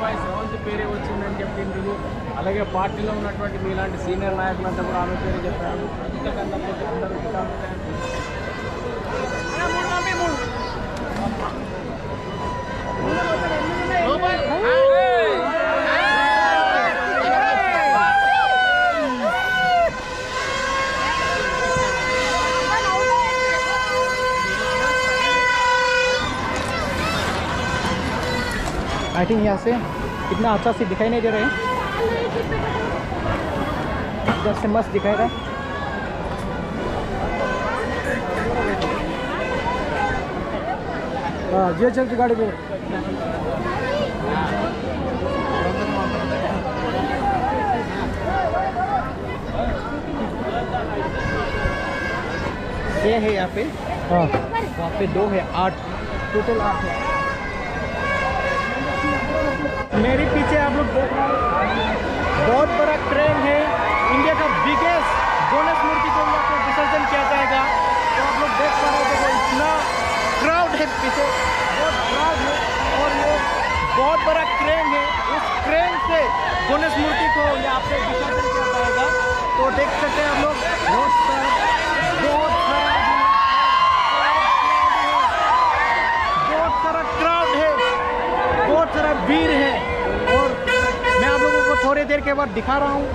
అబ్బాయి శ్రవంతి పేరే వచ్చిందని చెప్పిండ్రు. అలాగే పార్టీలో ఉన్నటువంటి మీలాంటి సీనియర్ నాయకులంతా కూడా ఆమె పేరు చెప్పారు. ఇంతకన్నా అందరూ आई थिंक यहाँ से इतना अच्छा से दिखाई नहीं दे रहा है, इधर से मस्त दिखाई रहा है। हाँ जी चलती गाड़ी पे ये है यहाँ पे। हाँ वहाँ पे 2 है, 8 टोटल 8 है। मेरे पीछे आप लोग देख रहे हैं बहुत बड़ा क्रेन है, इंडिया का बिगेस्ट गणेश मूर्ति को यहाँ पे विसर्जन किया जाएगा। तो आप लोग देख पा रहे हैं इतना क्राउड है पीछे, बहुत क्राउड है और ये बहुत बड़ा क्रेन है। उस क्रेन से गणेश मूर्ति को यहाँ पे विसर्जन किया जाएगा। तो देख सकते हैं आप लोग बहुत सारा क्राउड है, बहुत सारा भीड़ है। और मैं आप लोगों को थोड़ी देर के बाद दिखा रहा हूँ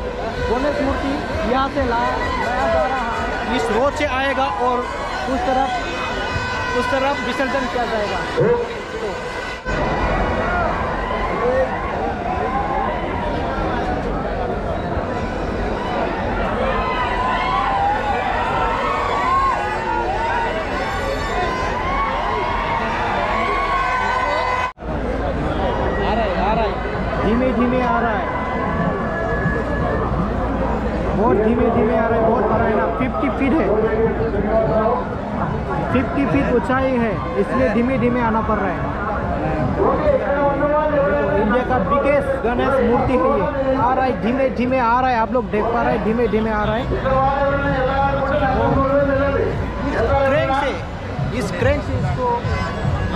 गणेश मूर्ति यहाँ से लाया जा रहा है, इस रोड से आएगा और उस तरफ विसर्जन किया जाएगा। धीमे धीमे आ रहा है, बहुत धीमे धीमे आ रहा है, बहुत बड़ा है ना, 50 फीट है, 50 फीट ऊंचाई है, इसलिए धीमे धीमे आना पड़ रहा है। इंडिया का बिगेस्ट गणेश मूर्ति है ये, आ रहा है धीमे धीमे आ रहा है, आप लोग देख पा रहे हैं धीमे धीमे आ रहा है। इस क्रेन से इसको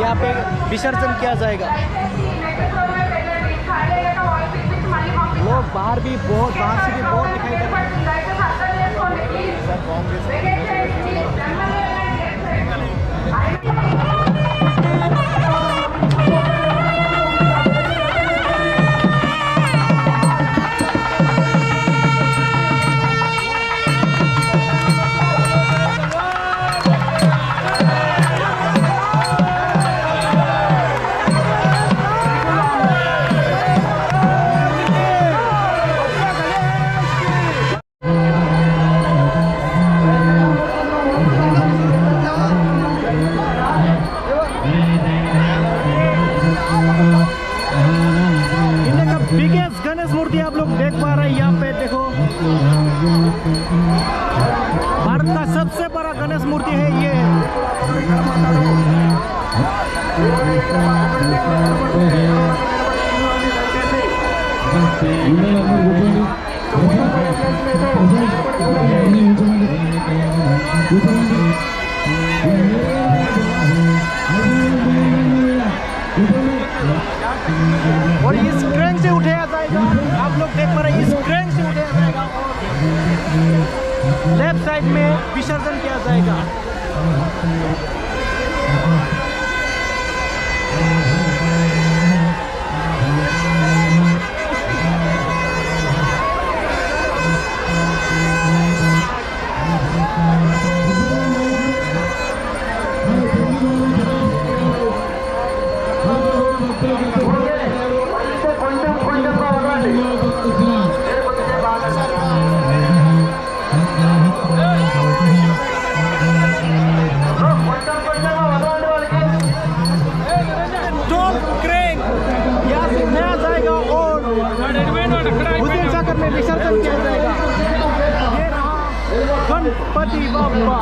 यहाँ पे विसर्जन किया जाएगा। लोग बाहर से भी बहुत दिखाई दे रहे आप लोग देख पा रहे हैं। यहाँ पे देखो भारत का सबसे बड़ा गणेश मूर्ति है ये। और इस क्रेन से उठाया जाएगा, आप लोग देख पा रहे हैं, इस क्रेन से उठाया जाएगा और लेफ्ट साइड में विसर्जन किया जाएगा। विसर्जन किया जाएगा। ये रहा गणपति बाप्पा।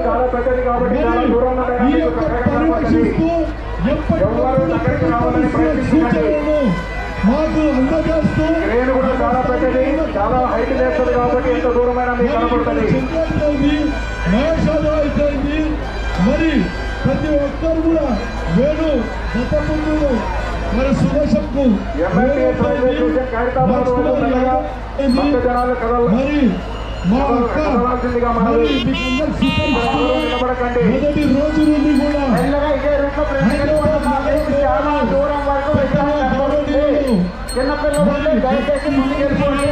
చాలా పెద్దది కాబట్టి చాలా దూరంలో ఈ యొక్క పర్యవేక్షిస్తూ ఎప్పటికప్పుడు సూచనలను మాకు అందజేస్తూ క్రేన్ కూడా చాలా పెద్దది, చాలా హైట్ చేస్తుంది కాబట్టి ఎంత దూరమైనా మీకు కనబడుతుంది. మహేషాలు అయిపోయింది. మరి ప్రతి ఒక్కరు కూడా వేణు గత ముందు మరి సుదర్శన్కు ఎమ్మెల్యే ఖైరతాబాద్ మరి మా అక్క మరి నిలబడకండి. మొదటి రోజు నుండి కూడా చిన్నపిల్లలు దయచేసి ముందుకు వెళ్ళిపోండి.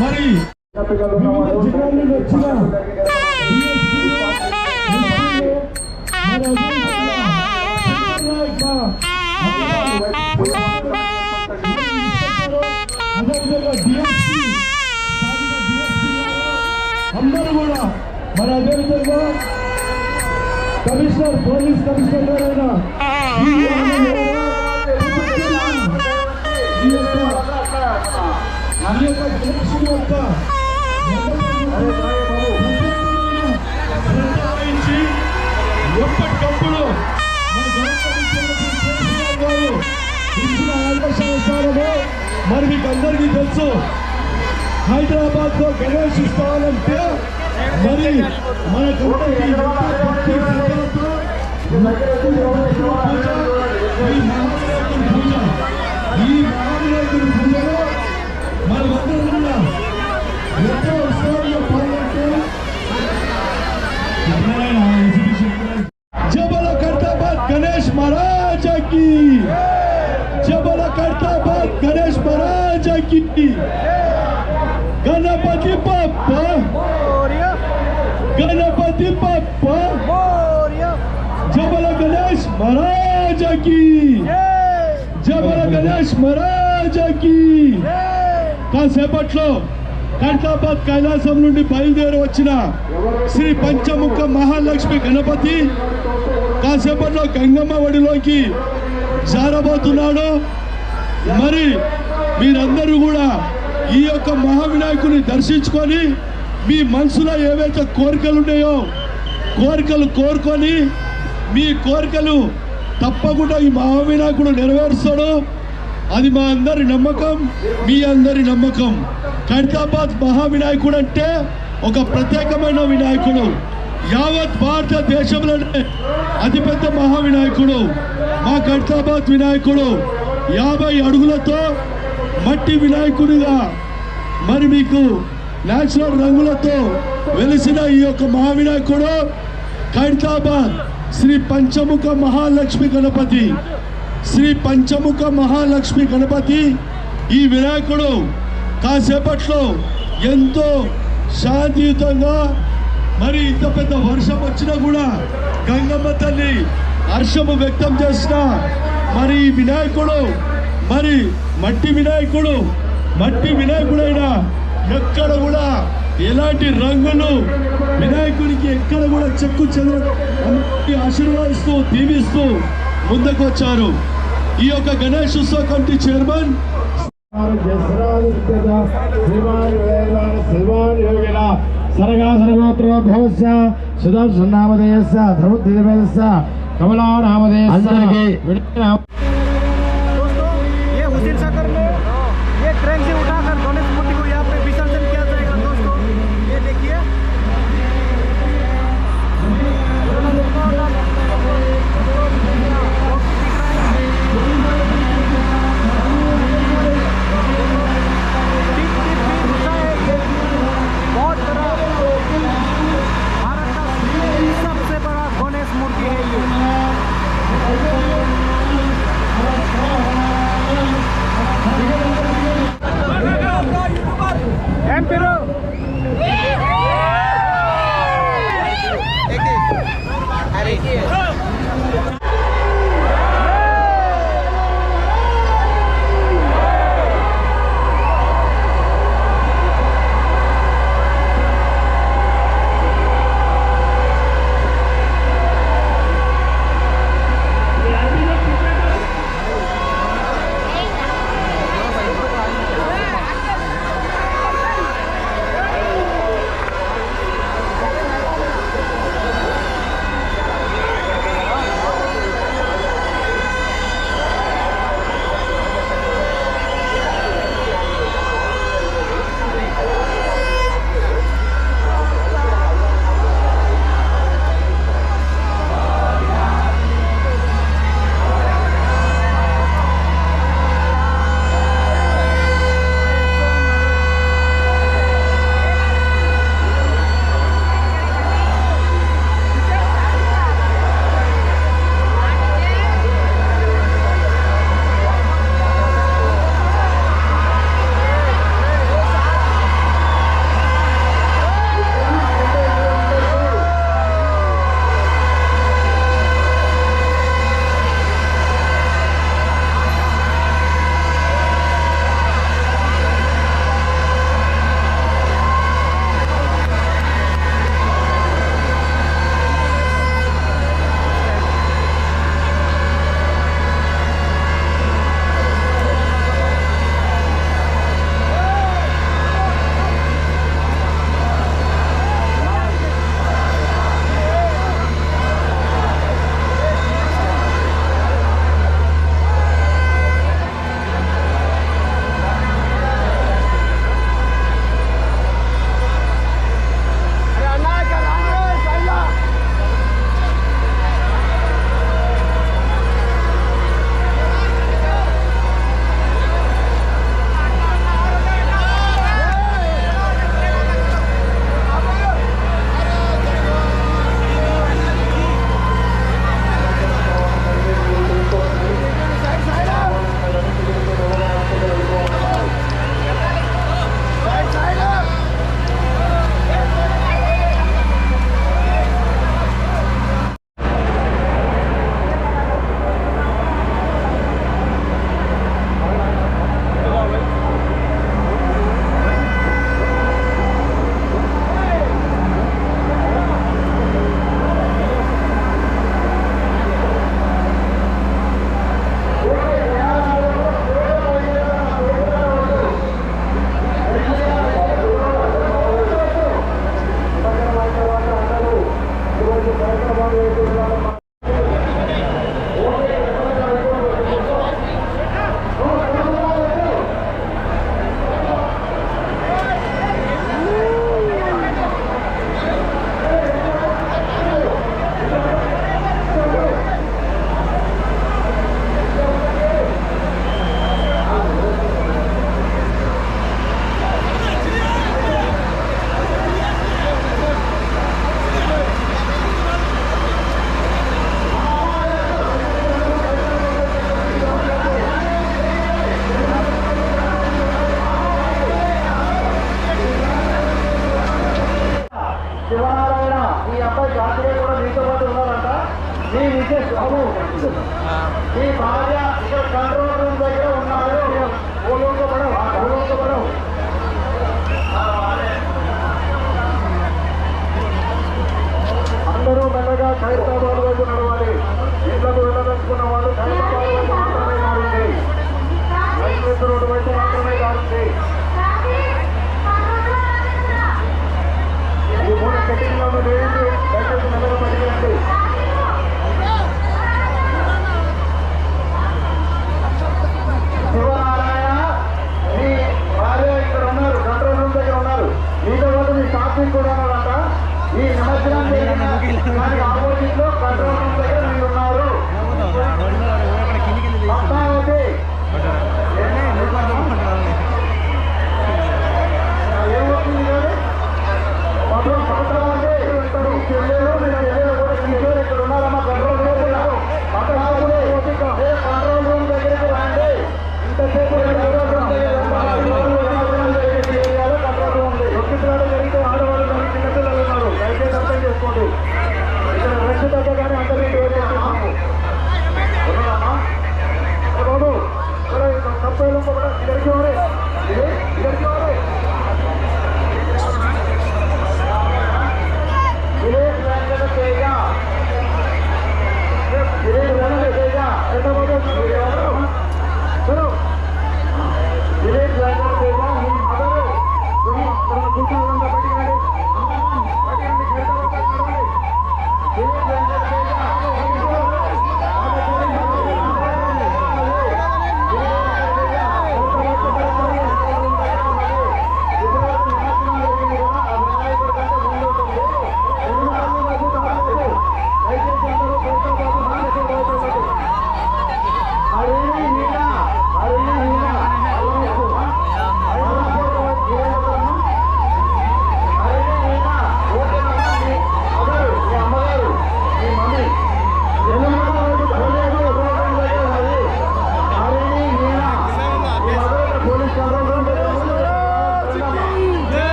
మరి జిల్లా నుండి వచ్చిన అందరూ కూడా మరి అదేవిధంగా కమిషనర్ పోలీస్ కమిషనర్ గారైన ఎప్పటికప్పుడు ఇచ్చిన ఆదేశానుసారము మరి మీకు అందరికీ తెలుసు, హైదరాబాద్ లో గణేష్ ఉత్సవాలంటే మరి మనకందరికీ ఈ మహావినాయకుడి పూజలో మనమందరం కూడా ఎంతో ఉత్సవంలో పాల్గొంటూ జబల ఖైరతాబాద్ గణేష్ మహారాజ్ की, जबल खैरताबाद गणेश महाराज की, गणपति बाप्पा, गणपति बाप्पा, जबल गणेश महाराज की, जबल गणेश महाराज की. కాసేపట్లో ఖైరతాబాద్ కైలాసం నుండి బయలుదేరి వచ్చిన శ్రీ పంచముఖ మహాలక్ష్మి గణపతి కాసేపట్లో గంగమ్మ ఒడిలోకి జారబోతున్నాడు. మరి మీరందరూ కూడా ఈ యొక్క మహావినాయకుని దర్శించుకొని మీ మనసులో ఏవైతే కోరికలు ఉన్నాయో కోరికలు కోరుకొని మీ కోరికలు తప్పకుండా ఈ మహావినాయకుడు నెరవేరుస్తాడు. అది మా అందరి నమ్మకం, మీ అందరి నమ్మకం. ఖైరతాబాద్ మహావినాయకుడు అంటే ఒక ప్రత్యేకమైన వినాయకుడు. యావత్ భారతదేశంలోనే అతిపెద్ద మహావినాయకుడు మా ఖైరతాబాద్ వినాయకుడు. 50 అడుగులతో మట్టి వినాయకుడిగా మరి మీకు నేచురల్ రంగులతో వెలిసిన ఈ యొక్క మహావినాయకుడు ఖైరతాబాద్ శ్రీ పంచముఖ మహాలక్ష్మి గణపతి. శ్రీ పంచముఖ మహాలక్ష్మి గణపతి ఈ వినాయకుడు కాసేపట్లో ఎంతో శాంతియుతంగా మరి ఇంత పెద్ద వర్షం వచ్చినా కూడా గంగమ్మ తల్లి హర్షము వ్యక్తం చేసిన మరి ఈ వినాయకుడు మరి మట్టి వినాయకుడైనా ఎక్కడ కూడా ఎలాంటి రంగులు వినాయకుడికి ఎక్కడ కూడా చెక్కు చెదర ఆశీర్వాదిస్తూ దీవిస్తూ ముందుకు వచ్చారు. ఈ యొక్క గణేష్ ఉత్సవ కమిటీ చైర్మన్ సరగాసరగోత్రోద్భవస్య సుదర్శనామధేయస్య ధర్మోద్ధివేదస్య కమలానామధేయస్య. दोस्तों ये हुसैन सागर में ये ट्रेन से उठाकर गणेश मूर्ति को यहाँ पे विसर्जन किया जाएगा। दोस्तों ये देखिए बहुत बड़ा भारत का सबसे बड़ा गणेश मूर्ति है ये।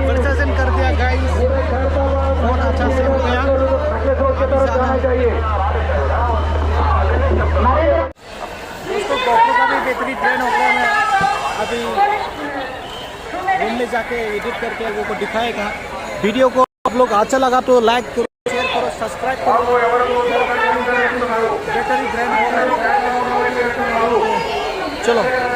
प्रशासन कर दिया गाइस, बहुत अच्छा से हो गया। दोस्तों गोप्रो का भी बेहतरीन ट्रेन हो गया। मैं अभी रूम में जाके एडिट करके वो को दिखाएगा। वीडियो को आप लोग अच्छा लगा तो लाइक करो, शेयर करो, सब्सक्राइब करो। बेहतरीन ट्रेन हो गया। चलो।